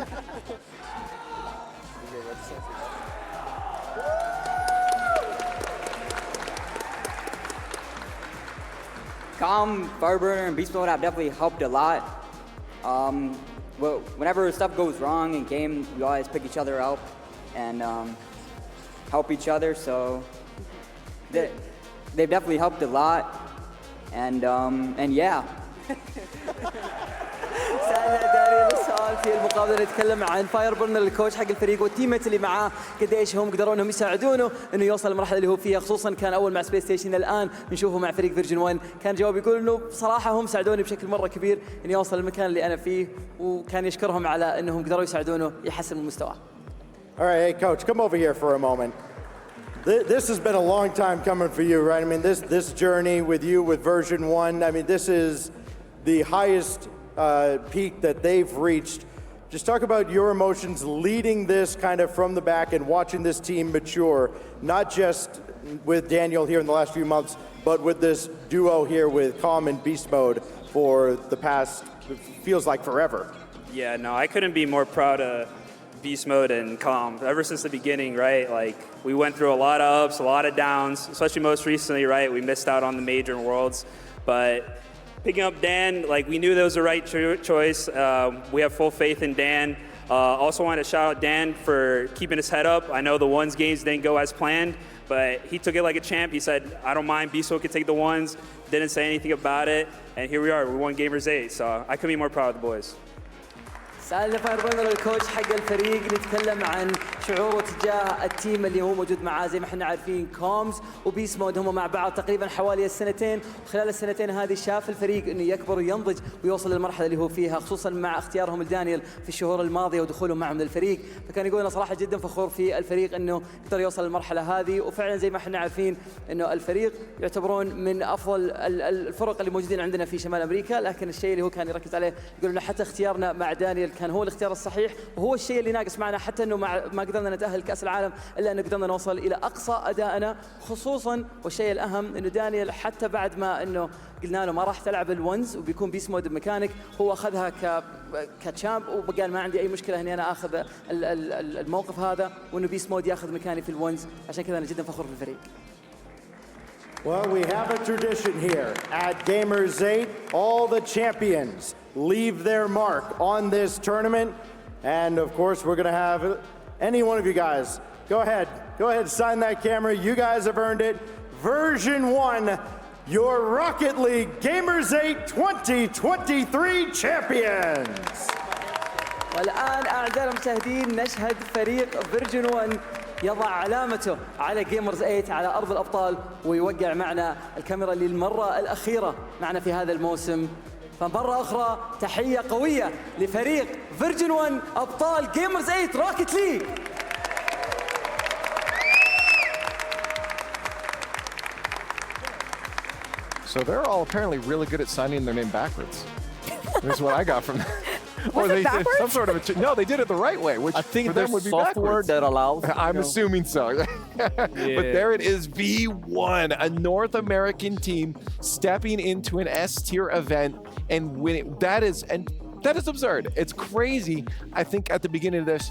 Calm, Fireburner, and Beast Mode have definitely helped a lot. Well, whenever stuff goes wrong in game, we always pick each other up and help each other. So they've definitely helped a lot. And yeah. سألنا دانيال السؤال في المقابلة، نتكلم عن فاير برنر الكوتش حق الفريق والتيمت اللي معاه، قديش هم قدروا انهم يساعدونه انه يوصل للمرحلة اللي هو فيها، خصوصا كان اول مع سبيس ستيشن، الان بنشوفه مع فريق فيرجن 1. كان جواب يقول انه بصراحة هم ساعدوني بشكل مرة كبير اني اوصل للمكان اللي انا فيه، وكان يشكرهم على انهم قدروا يساعدونه يحسن من مستواه. All right, hey coach, come over here for a moment. This has been a long time coming for you, right? I mean, this journey with you with version 1, I mean, this is the highest peak that they've reached. Just talk about your emotions leading this kind of from the back and watching this team mature, not just with Daniel here in the last few months, but with this duo here with Calm and Beast Mode for the past, feels like forever. Yeah, no, I couldn't be more proud of Beast Mode and Calm. Ever since the beginning, right? Like, we went through a lot of ups, a lot of downs, especially most recently, right? We missed out on the major worlds, but picking up Dan, like, we knew that was the right choice. We have full faith in Dan. Also wanted to shout out Dan for keeping his head up. I know the ones games didn't go as planned, but he took it like a champ. He said, I don't mind, Beast Mode can take the ones. Didn't say anything about it, and here we are. We won Gamers8, so I couldn't be more proud of the boys. سألنا فاير برنر الكوتش حق الفريق، نتكلم عن شعوره تجاه التيم اللي هو موجود معاه. زي ما احنا عارفين كومز وبيس مود هم مع بعض تقريبا حوالي السنتين، وخلال السنتين هذه شاف الفريق انه يكبر وينضج ويوصل للمرحله اللي هو فيها، خصوصا مع اختيارهم لدانيال في الشهور الماضيه ودخولهم معهم للفريق. فكان يقول انا صراحه جدا فخور في الفريق انه قدر يوصل للمرحله هذه، وفعلا زي ما احنا عارفين انه الفريق يعتبرون من افضل الفرق اللي موجودين عندنا في شمال امريكا. لكن الشيء اللي هو كان يركز عليه يقول انه حتى اختيارنا مع دانيال كان هو الاختيار الصحيح، وهو الشيء اللي ناقص معنا، حتى انه ما قدرنا نتاهل كاس العالم الا انه قدرنا نوصل الى اقصى ادائنا. خصوصا والشيء الاهم انه دانيال حتى بعد ما انه قلنا له ما راح تلعب الونز وبيكون بيس مود بمكانك، هو اخذها كتشامب وقال ما عندي اي مشكله اني انا اخذ الموقف هذا، وانه بيس مود ياخذ مكاني في الونز. عشان كذا انا جدا فخور بالفريق. Well, we have a tradition here at Gamers8. All the champions leave their mark on this tournament. And of course, we're going to have any one of you guys. Go ahead, sign that camera. You guys have earned it. Version 1, your Rocket League Gamers8 2023 champions. والآن أعزائي المشاهدين نشهد فريق فيرجن 1 يضع علامته على جيمرز 8 على أرض الأبطال، ويوقع معنا الكاميرا للمرة الأخيرة معنا في هذا الموسم. فمرة أخرى تحية قوية لفريق فيرجن 1 أبطال جيمرز 8 روكيت ليج. So they're all apparently really good at signing their name backwards. That's what I got from that. Or they did some sort of no, they did it the right way, which I think for them would be software backwards. that allows. I'm assuming so. But there it is, V1, a North American team stepping into an S-tier event and winning. That is absurd. It's crazy. I think at the beginning of this,